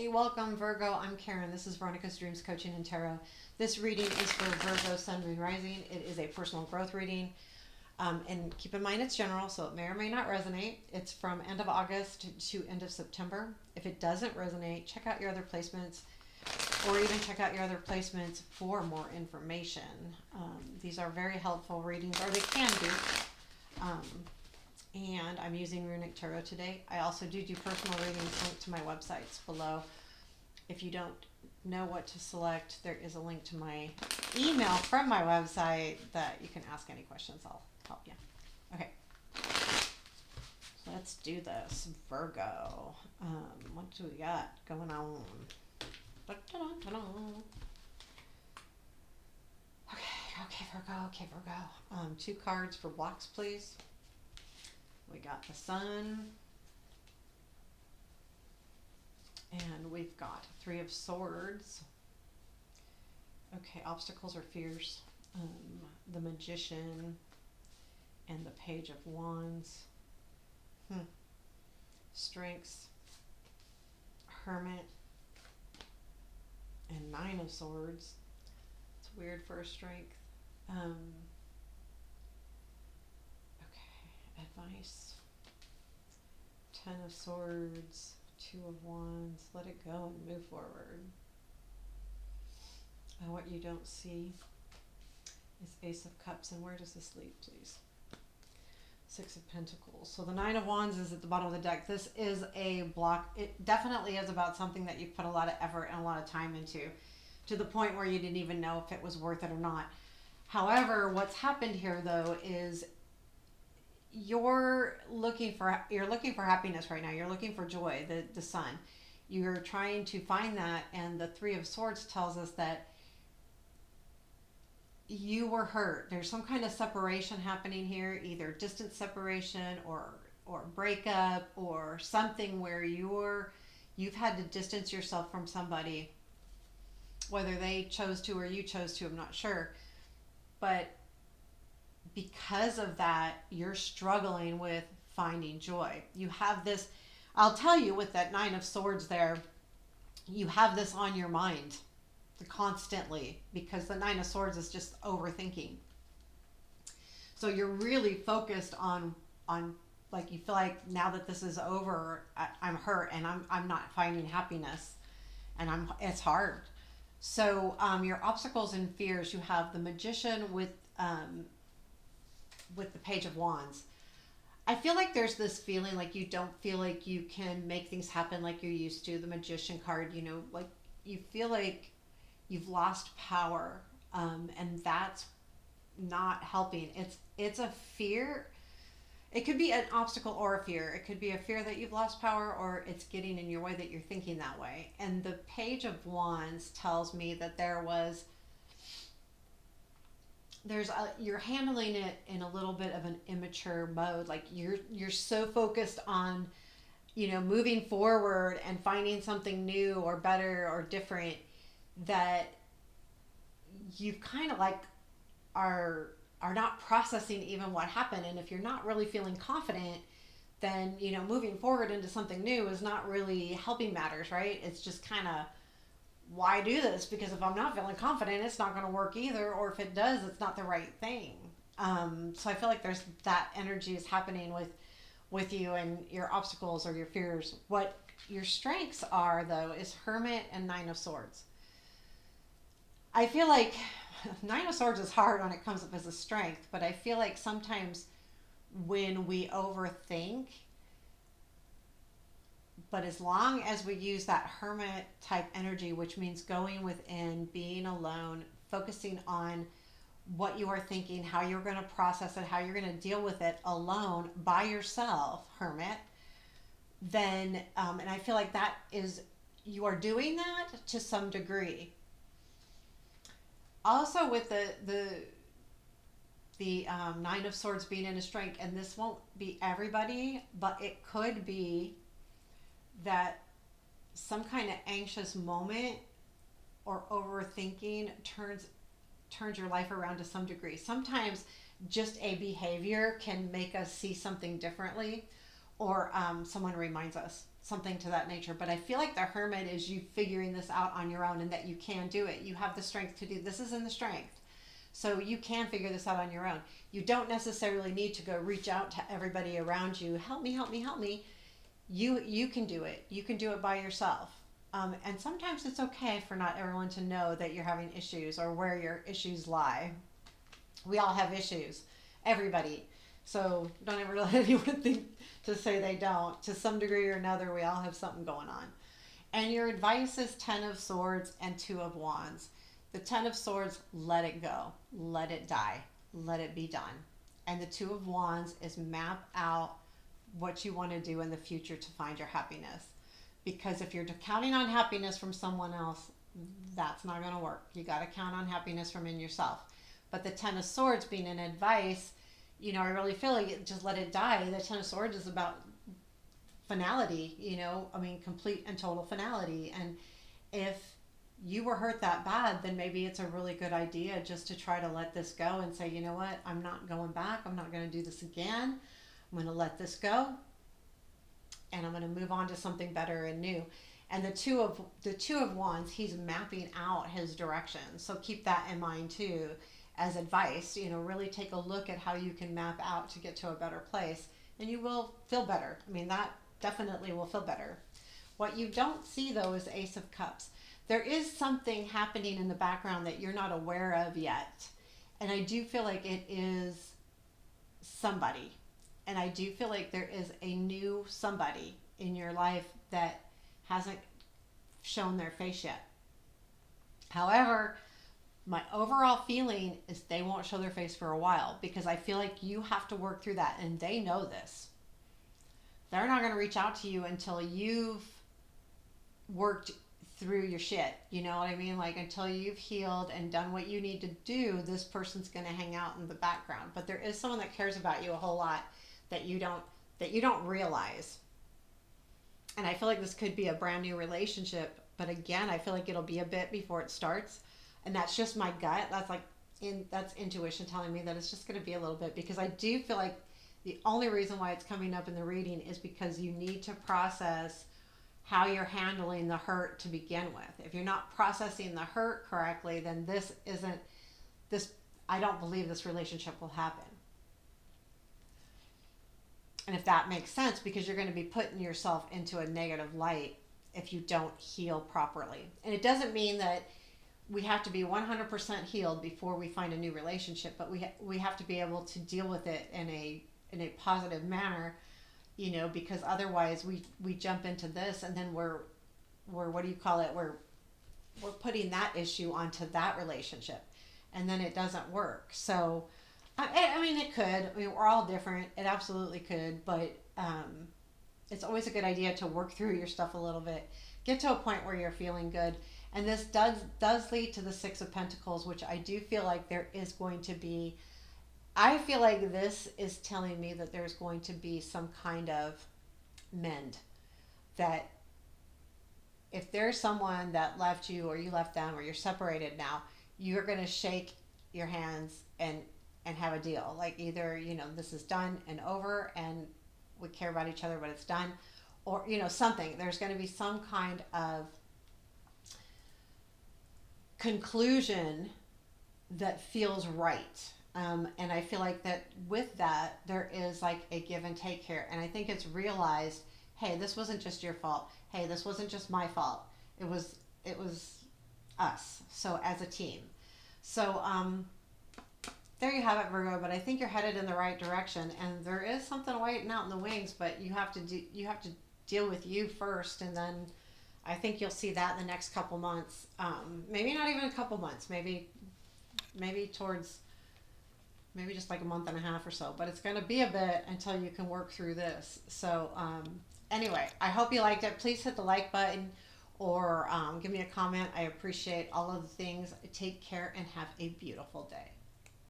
Hey, welcome Virgo. I'm Karen. This is Veronica's Dreams Coaching and Tarot. This reading is for Virgo, Sun, Moon, Rising. It is a personal growth reading. And keep in mind it's general, so it may or may not resonate. It's from end of August to end of September. If it doesn't resonate, check out your other placements or even check out your other placements for more information. These are very helpful readings, or they can be. And I'm using Runik Tarot today. I also do personal readings linked to my websites below. If you don't know what to select, there is a link to my email from my website that you can ask any questions. I'll help you. Okay, so let's do this. Virgo. What do we got going on? Okay, Virgo. Two cards for blocks, please. We got the Sun, and we've got Three of Swords. Okay, obstacles or fears. The Magician and the Page of Wands. Strengths, Hermit, and Nine of Swords. It's weird for a strength. Advice. Ten of Swords, Two of Wands. Let it go and move forward. And what you don't see is Ace of Cups. And where does this lead, please? Six of Pentacles. So the Nine of Wands is at the bottom of the deck. This is a block. It definitely is about something that you've put a lot of effort and a lot of time into, to the point where you didn't even know if it was worth it or not. However, what's happened here though is you're looking for happiness right now. You're looking for joy, the Sun. You're trying to find that, and the Three of Swords tells us that you were hurt. There's some kind of separation happening here, either distant separation or breakup or something where you've had to distance yourself from somebody, whether they chose to or you chose to, I'm not sure. But because of that, you're struggling with finding joy. You have this, I'll tell you, with that Nine of Swords there, you have this on your mind constantly, because the Nine of Swords is just overthinking. So you're really focused on like, you feel like now that this is over, I'm hurt and I'm not finding happiness, and it's hard. So your obstacles and fears, you have the Magician with the Page of Wands. I feel like there's this feeling like you don't feel like you can make things happen like you used to. The Magician card, like you feel like you've lost power, and that's not helping. It's a fear. It could be an obstacle or a fear. It could be a fear that you've lost power, or it's getting in your way that you're thinking that way. And the Page of Wands tells me that you're handling it in a little bit of an immature mode. Like you're so focused on, moving forward and finding something new or better or different, that you kind of like are not processing even what happened. And if you're not really feeling confident, then moving forward into something new is not really helping matters, right? It's just kind of, why do this? Because if I'm not feeling confident, it's not going to work either. Or if it does, it's not the right thing. So I feel like there's that energy is happening with you and your obstacles or your fears. What your strengths are, though, is Hermit and Nine of Swords. I feel like Nine of Swords is hard when it comes up as a strength, but I feel like sometimes when we overthink, but as long as we use that Hermit type energy, which means going within, being alone, focusing on what you are thinking, how you're going to process it, how you're going to deal with it alone by yourself, Hermit, then, and I feel like that is, you are doing that to some degree. Also with the Nine of Swords being in a strength, and this won't be everybody, but it could be that some kind of anxious moment or overthinking turns your life around to some degree. Sometimes just a behavior can make us see something differently, or someone reminds us. something to that nature. But I feel like the Hermit is you figuring this out on your own, and that you can do it. You have the strength to do this. Is in the strength. So you can figure this out on your own. You don't necessarily need to go reach out to everybody around you. Help me, help me, help me. You can do it. You can do it by yourself. And sometimes it's okay for not everyone to know that you're having issues or where your issues lie. We all have issues, everybody. So don't ever let anyone think to say they don't. To some degree or another, we all have something going on. And your advice is Ten of Swords and Two of Wands. The Ten of Swords, let it go, let it die, let it be done. And the Two of Wands is map out what you want to do in the future to find your happiness. Because if you're counting on happiness from someone else, that's not going to work. You got to count on happiness from in yourself. But the Ten of Swords being an advice, I really feel like just let it die. The Ten of Swords is about finality, complete and total finality. And if you were hurt that bad, then maybe it's a really good idea just to try to let this go and say, you know what, I'm not going back. I'm not going to do this again. I'm going to let this go, and I'm going to move on to something better and new. And the two of Wands, he's mapping out his direction. So keep that in mind too, as advice. Really take a look at how you can map out to get to a better place, and you will feel better. That definitely will feel better. What you don't see though is Ace of Cups. There is something happening in the background that you're not aware of yet, and I do feel like it is somebody. And I do feel like there is a new somebody in your life that hasn't shown their face yet. However, my overall feeling is they won't show their face for a while, because I feel like you have to work through that, and they know this. They're not going to reach out to you until you've worked through your shit. You know what I mean? Like, until you've healed and done what you need to do, this person's going to hang out in the background. But there is someone that cares about you a whole lot that you don't realize. And I feel like this could be a brand new relationship, but again, I feel like it'll be a bit before it starts. And that's just my gut. That's intuition telling me that it's just going to be a little bit, because I do feel like the only reason why it's coming up in the reading is because you need to process how you're handling the hurt to begin with. If you're not processing the hurt correctly, then I don't believe this relationship will happen. And if that makes sense, because you're going to be putting yourself into a negative light if you don't heal properly. And it doesn't mean that we have to be 100% healed before we find a new relationship, but we have to be able to deal with it in a positive manner, because otherwise we jump into this, and then we're what do you call it? We're putting that issue onto that relationship, and then it doesn't work. So it could. We're all different. It absolutely could, but it's always a good idea to work through your stuff a little bit. Get to a point where you're feeling good. And this does lead to the Six of Pentacles, which I do feel like there is going to be. I feel like this is telling me that there's going to be some kind of mend. That if there's someone that left you, or you left them, or you're separated now, you're going to shake your hands and have a deal. Like, either, this is done and over, and we care about each other, but it's done. Or, something. There's going to be some kind of conclusion that feels right. And I feel like that with that, there is like a give and take here. And I think it's realized, hey, this wasn't just your fault. Hey, this wasn't just my fault. It was us. So as a team. So, there you have it, Virgo. But I think you're headed in the right direction, and there is something waiting out in the wings, but you have to deal with you first, and then I think you'll see that in the next couple months. Maybe not even a couple months. Maybe just like a month and a half or so. But it's going to be a bit until you can work through this. So anyway, I hope you liked it. Please hit the like button, or give me a comment. I appreciate all of the things. Take care and have a beautiful day.